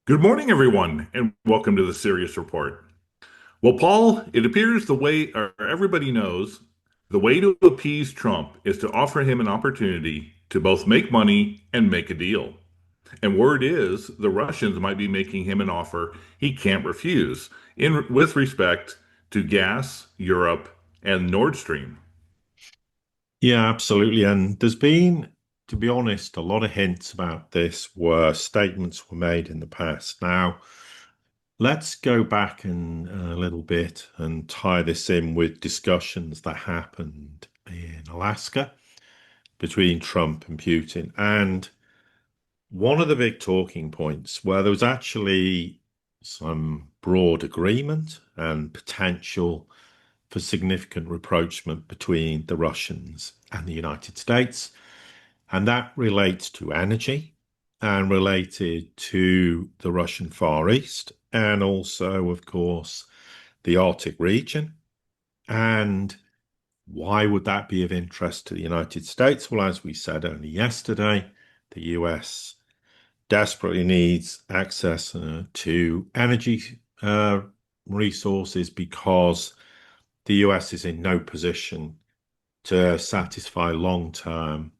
Good morning, everyone, and welcome to the Sirius Report. Well, Paul, it appears everybody knows the way to appease Trump is to offer him an opportunity to both make money and make a deal. And word is the Russians might be making him an offer he can't refuse with respect to gas, Europe, and NordStream. Yeah, absolutely. And there's been, to be honest, a lot of hints about this where statements were made in the past. Now, let's go back a little bit and tie this in with discussions that happened in Alaska between Trump and Putin. And one of the big talking points where there was actually some broad agreement and potential for significant rapprochement between the Russians and the United States. And that relates to energy and related to the Russian Far East and also, of course, the Arctic region. And why would that be of interest to the United States? Well, as we said only yesterday, the US desperately needs access to energy resources because the US is in no position to satisfy long-term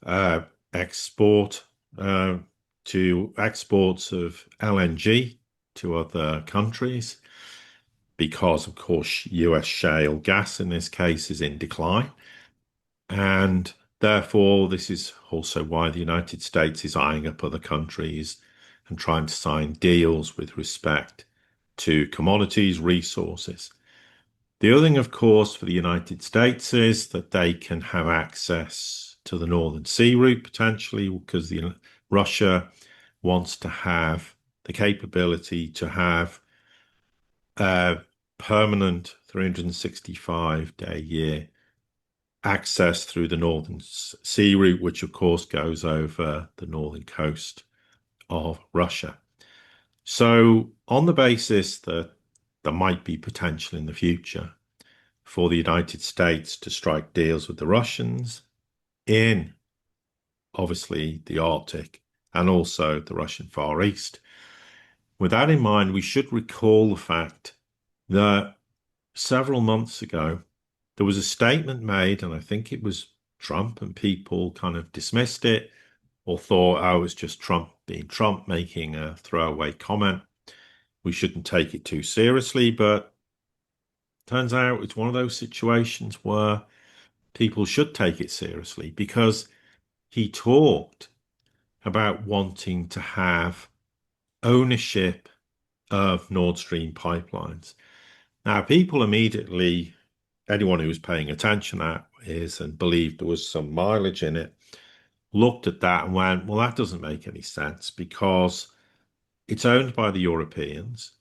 uh, export uh, to exports of LNG to other countries because, of course, US shale gas in this case is in decline. And therefore, this is also why the United States is eyeing up other countries and trying to sign deals with respect to commodities, resources. The other thing, of course, for the United States is that they can have access to the Northern Sea route potentially because Russia wants to have the capability to have a permanent 365-day-year access through the Northern Sea route, which of course goes over the northern coast of Russia. So, on the basis that there might be potential in the future for the United States to strike deals with the Russians in obviously the Arctic and also the Russian Far East. With that in mind, we should recall the fact that several months ago, there was a statement made, and I think it was Trump, and people kind of dismissed it or thought, oh, it was just Trump being Trump making a throwaway comment. We shouldn't take it too seriously, but turns out it's one of those situations where people should take it seriously because he talked about wanting to have ownership of Nord Stream pipelines. Now, people immediately, anyone who was paying attention to that is and believed there was some mileage in it, looked at that and went, well, that doesn't make any sense because it's owned by the Europeans,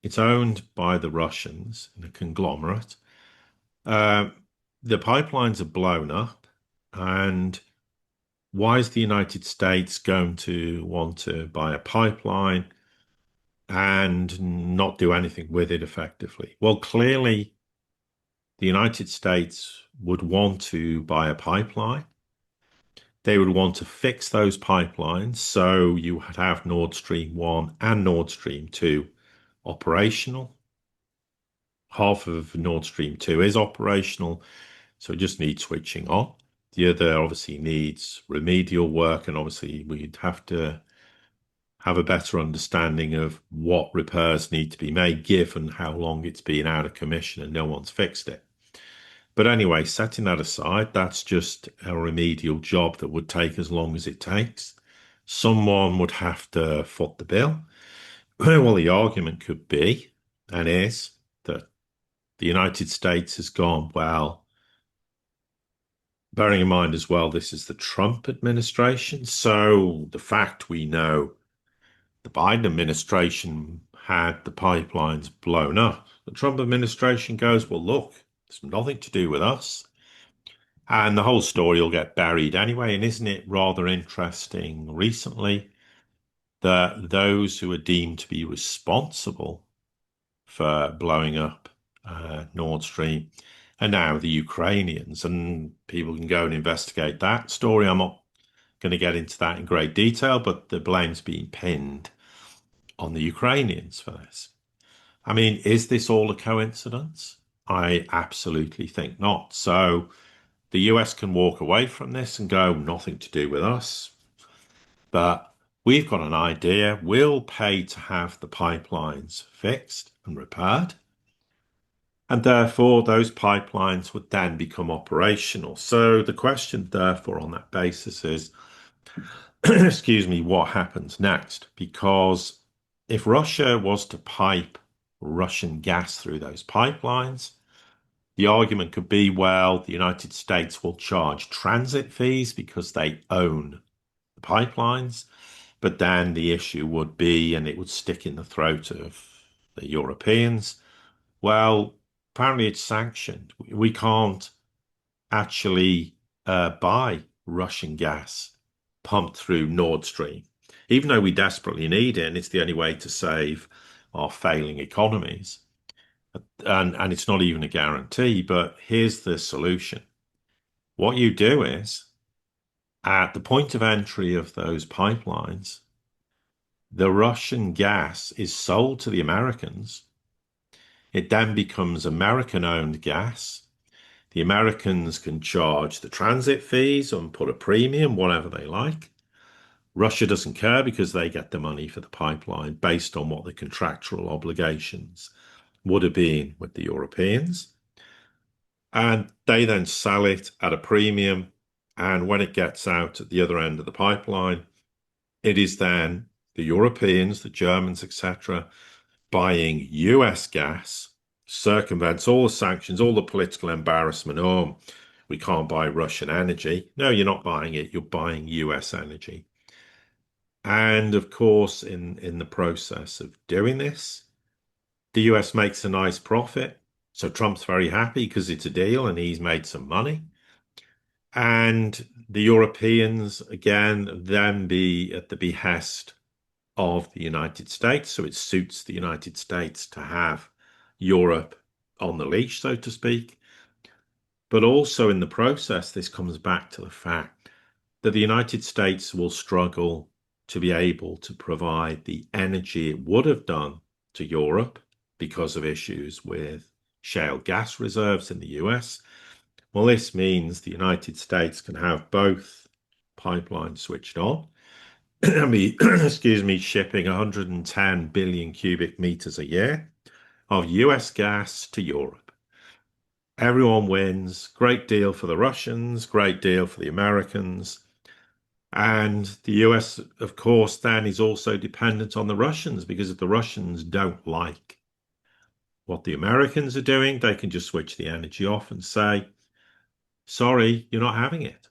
it's owned by the Russians in a conglomerate. Uh, the pipelines are blown up, and why is the United States going to want to buy a pipeline and not do anything with it effectively? Well, clearly, the United States would want to buy a pipeline. They would want to fix those pipelines so you would have Nord Stream 1 and Nord Stream 2 operational. Half of Nord Stream 2 is operational, so it just needs switching on. The other obviously needs remedial work, and obviously we'd have to have a better understanding of what repairs need to be made given how long it's been out of commission and no one's fixed it. But anyway, setting that aside, that's just a remedial job that would take as long as it takes. Someone would have to foot the bill. Well, the argument could be, and is, that the United States has gone, well, bearing in mind as well, this is the Trump administration. So the fact we know the Biden administration had the pipelines blown up, the Trump administration goes, well, look, it's nothing to do with us. And the whole story will get buried anyway. And isn't it rather interesting recently that those who are deemed to be responsible for blowing up Nord Stream are now the Ukrainians? And people can go and investigate that story. I'm not going to get into that in great detail, but the blame's being pinned on the Ukrainians for this. I mean, is this all a coincidence? I absolutely think not. So the US can walk away from this and go, nothing to do with us. But we've got an idea. We'll pay to have the pipelines fixed and repaired. And therefore, those pipelines would then become operational. So the question, therefore, on that basis is, excuse me, what happens next? Because if Russia was to pipe Russian gas through those pipelines, the argument could be, well, the United States will charge transit fees because they own the pipelines. But then the issue would be, and it would stick in the throat of the Europeans, well, apparently it's sanctioned. We can't actually buy Russian gas pumped through NordStream, even though we desperately need it, and it's the only way to save our failing economies. And it's not even a guarantee, but here's the solution. What you do is, at the point of entry of those pipelines, the Russian gas is sold to the Americans. It then becomes American-owned gas. The Americans can charge the transit fees and put a premium, whatever they like. Russia doesn't care because they get the money for the pipeline based on what the contractual obligations would have been with the Europeans. And they then sell it at a premium. And when it gets out at the other end of the pipeline, it is then the Europeans, the Germans, etc., buying US gas, circumvents all the sanctions, all the political embarrassment. Oh, we can't buy Russian energy. No, you're not buying it. You're buying US energy. And of course, in the process of doing this, the US makes a nice profit. So Trump's very happy because it's a deal and he's made some money. And the Europeans, again, then be at the behest of the United States. So it suits the United States to have Europe on the leash, so to speak. But also in the process, this comes back to the fact that the United States will struggle to be able to provide the energy it would have done to Europe because of issues with shale gas reserves in the US. Well, this means the United States can have both pipelines switched on and be, excuse me, shipping 110 billion cubic meters a year of US gas to Europe. Everyone wins. Great deal for the Russians, great deal for the Americans. And the US, of course, then is also dependent on the Russians because if the Russians don't like what the Americans are doing, they can just switch the energy off and say, sorry, you're not having it.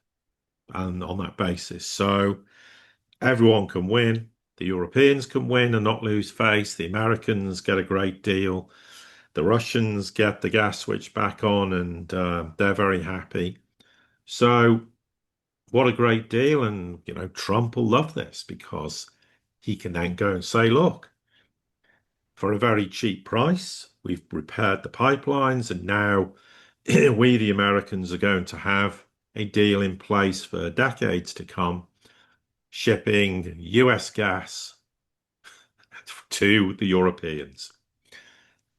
And on that basis. So everyone can win. The Europeans can win and not lose face. The Americans get a great deal. The Russians get the gas switch back on and they're very happy. So what a great deal. And, you know, Trump will love this because he can then go and say, look, for a very cheap price, we've repaired the pipelines and now we, the Americans, are going to have a deal in place for decades to come, shipping US gas to the Europeans.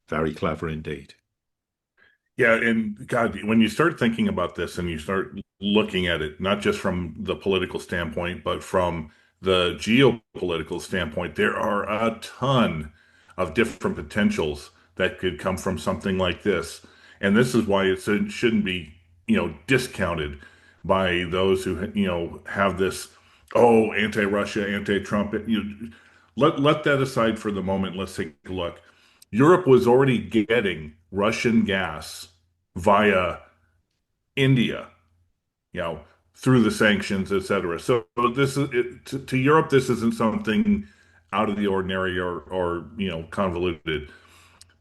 Very clever indeed. Yeah, and God, when you start thinking about this and you start looking at it, not just from the political standpoint, but from the geopolitical standpoint, there are a ton of different potentials that could come from something like this. And this is why it shouldn't be, discounted by those who, have this, oh, anti-Russia, anti-Trump. Let that aside for the moment. Let's take a look. Europe was already getting Russian gas via India, you know, through the sanctions, etc. So this is to Europe. This isn't something out of the ordinary or convoluted.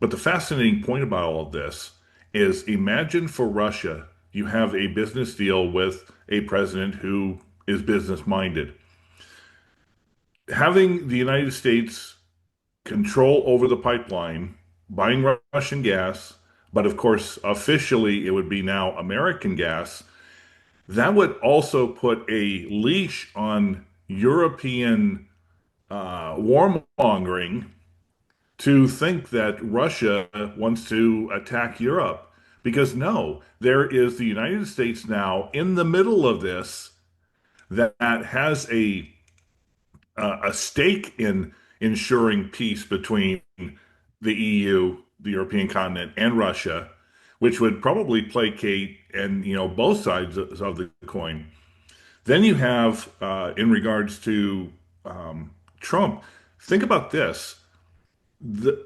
But the fascinating point about all of this is, imagine for Russia, you have a business deal with a president who is business minded. Having the United States control over the pipeline, buying Russian gas, but of course, officially, it would be now American gas. That would also put a leash on European warmongering to think that Russia wants to attack Europe. Because no, there is the United States now in the middle of this that has a stake in ensuring peace between the EU, the European continent, and Russia, which would probably placate and both sides of the coin. Then you have, in regards to Trump, think about this.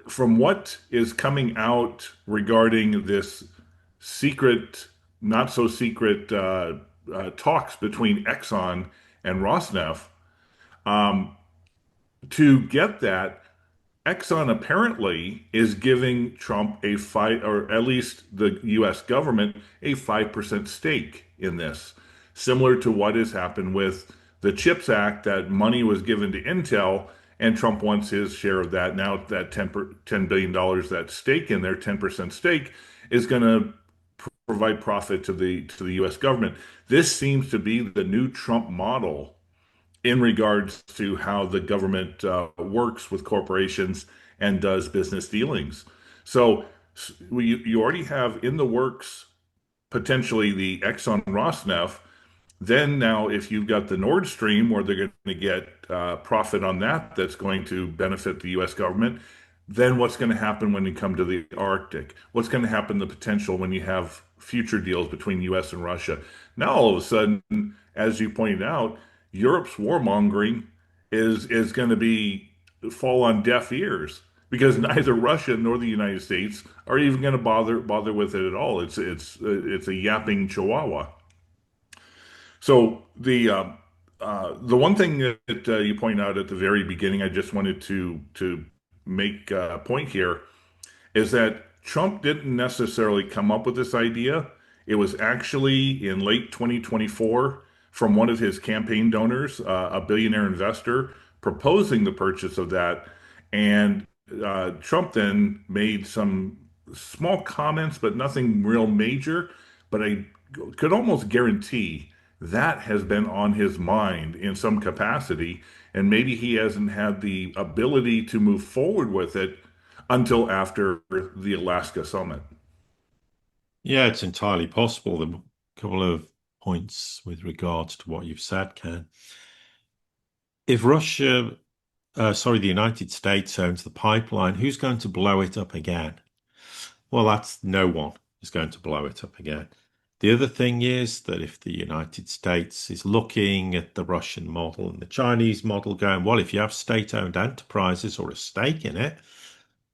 From what is coming out regarding this secret, not so secret talks between Exxon and Rosneft, to get that, Exxon apparently is giving Trump a five, or at least the U.S. government, a 5% stake in this, similar to what has happened with the CHIPS Act, that money was given to Intel, and Trump wants his share of that. Now that $10 billion, that stake in there, 10% stake, is going to provide profit to the U.S. government. This seems to be the new Trump model in regards to how the government works with corporations and does business dealings. So you already have in the works potentially the Exxon Rosneft. Then now, if you've got the NordStream, where they're going to get profit on that, that's going to benefit the U.S. government. Then what's going to happen when you come to the Arctic? What's going to happen, the potential when you have future deals between U.S. and Russia? Now, all of a sudden, as you pointed out, Europe's warmongering is going to be fall on deaf ears because neither Russia nor the United States are even going to bother with it at all. It's a yapping chihuahua. So the one thing that you point out at the very beginning, I just wanted to make a point here, is that Trump didn't necessarily come up with this idea. It was actually in late 2024 from one of his campaign donors, a billionaire investor, proposing the purchase of that. And Trump then made some small comments, but nothing real major. But I could almost guarantee that has been on his mind in some capacity. And maybe he hasn't had the ability to move forward with it until after the Alaska summit. Yeah, it's entirely possible. There are a couple of points with regards to what you've said, Ken. If the United States owns the pipeline, who's going to blow it up again? Well, that's no one is going to blow it up again. The other thing is that if the United States is looking at the Russian model and the Chinese model going, well, if you have state-owned enterprises or a stake in it,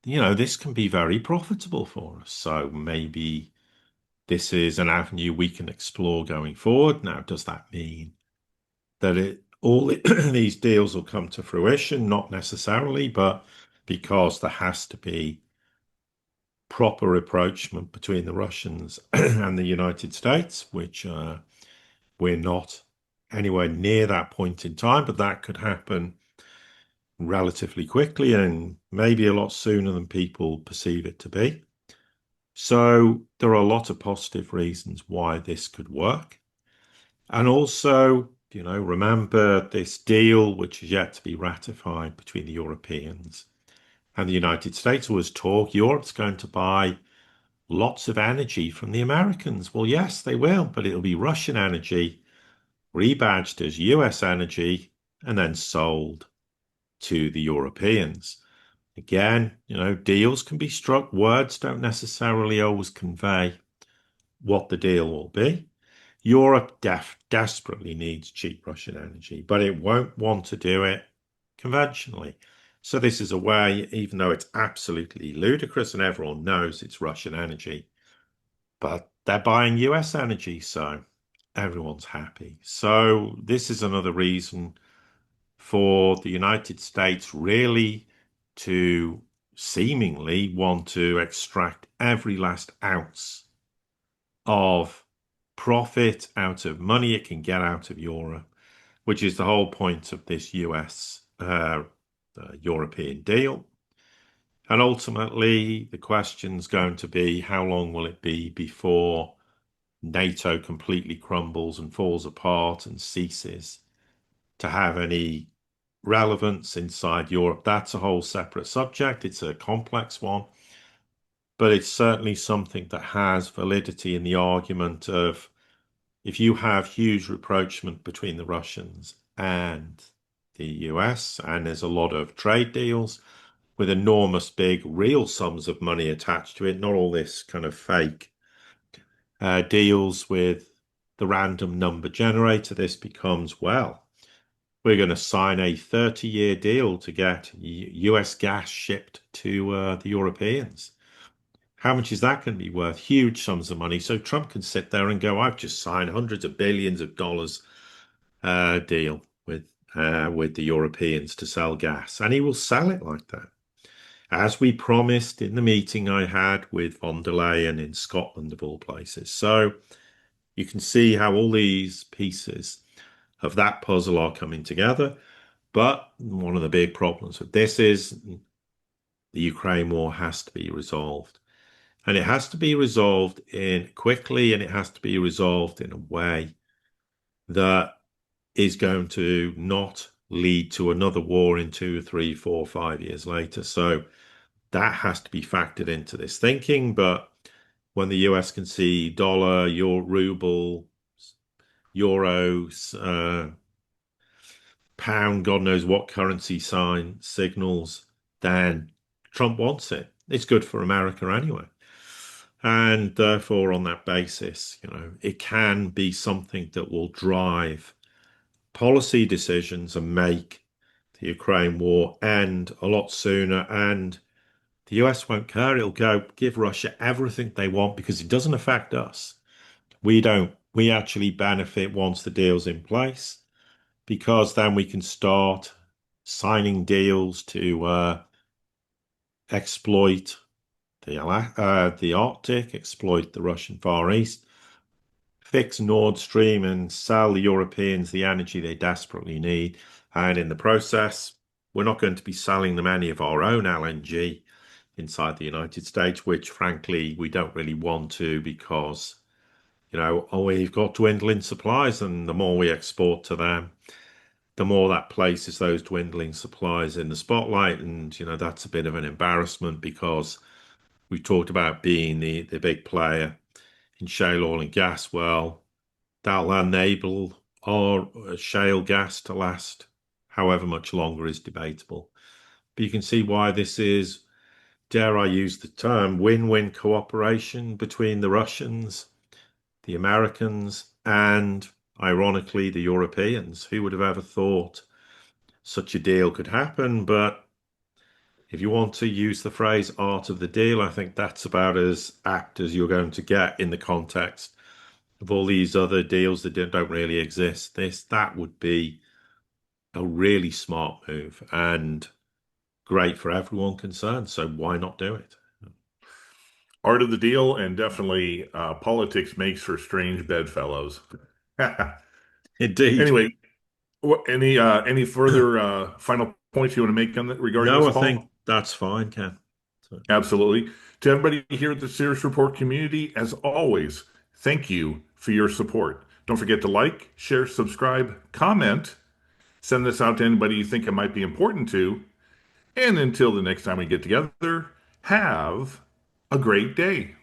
this can be very profitable for us. So maybe this is an avenue we can explore going forward. Now, does that mean that all these deals will come to fruition? Not necessarily, but because there has to be proper rapprochement between the Russians and the United States, which we're not anywhere near that point in time, but that could happen relatively quickly and maybe a lot sooner than people perceive it to be. So there are a lot of positive reasons why this could work. And also, remember this deal, which is yet to be ratified between the Europeans and the United States. Was talk Europe's going to buy lots of energy from the Americans. Well, yes, they will, but it'll be Russian energy rebadged as US energy and then sold to the Europeans. Again, deals can be struck. Words don't necessarily always convey what the deal will be. Europe desperately needs cheap Russian energy, but it won't want to do it conventionally. So this is a way, even though it's absolutely ludicrous and everyone knows it's Russian energy, but they're buying US energy, so everyone's happy. So this is another reason for the United States really to seemingly want to extract every last ounce of profit out of money it can get out of Europe, which is the whole point of this US European deal. And ultimately, the question's going to be how long will it be before NATO completely crumbles and falls apart and ceases to have any relevance inside Europe, that's a whole separate subject. It's a complex one, but it's certainly something that has validity in the argument of if you have huge rapprochement between the Russians and the US, and there's a lot of trade deals with enormous big real sums of money attached to it, not all this kind of fake deals with the random number generator, this becomes, well, we're going to sign a 30-year deal to get US gas shipped to the Europeans. How much is that going to be worth? Huge sums of money. So Trump can sit there and go, I've just signed hundreds of billions of dollars deal with the Europeans to sell gas. And he will sell it like that. As we promised in the meeting I had with von der Leyen in Scotland, of all places. So you can see how all these pieces of that puzzle are coming together. But one of the big problems with this is the Ukraine war has to be resolved. And it has to be resolved in quickly, and it has to be resolved in a way that is going to not lead to another war in 2, 3, 4, 5 years later. So that has to be factored into this thinking. But when the US can see dollar, your ruble, euros, pound, God knows what currency sign signals, then Trump wants it. It's good for America anyway. And therefore, on that basis, it can be something that will drive policy decisions and make the Ukraine war end a lot sooner. And the US won't care. It'll go give Russia everything they want because it doesn't affect us. We don't. We actually benefit once the deal's in place because then we can start signing deals to exploit the Arctic, exploit the Russian Far East, fix NordStream and sell the Europeans the energy they desperately need. And in the process, we're not going to be selling them any of our own LNG inside the United States, which frankly, we don't really want to because, we've got dwindling supplies and the more we export to them, the more that places those dwindling supplies in the spotlight. And, that's a bit of an embarrassment because we talked about being the big player in shale oil and gas. Well, that'll enable our shale gas to last however much longer is debatable. But you can see why this is, dare I use the term, win-win cooperation between the Russians, the Americans, and ironically, the Europeans. Who would have ever thought such a deal could happen? But if you want to use the phrase art of the deal, I think that's about as apt as you're going to get in the context of all these other deals that don't really exist. That would be a really smart move and great for everyone concerned. So why not do it? Art of the deal, and definitely politics makes for strange bedfellows. Indeed. Anyway, any further final points you want to make on that regarding No, this, I think Paul? that's fine, Ken. So, Absolutely. To everybody here at the Sirius Report community, as always, thank you for your support. Don't forget to like, share, subscribe, comment, send this out to anybody you think it might be important to. And until the next time we get together, have a great day.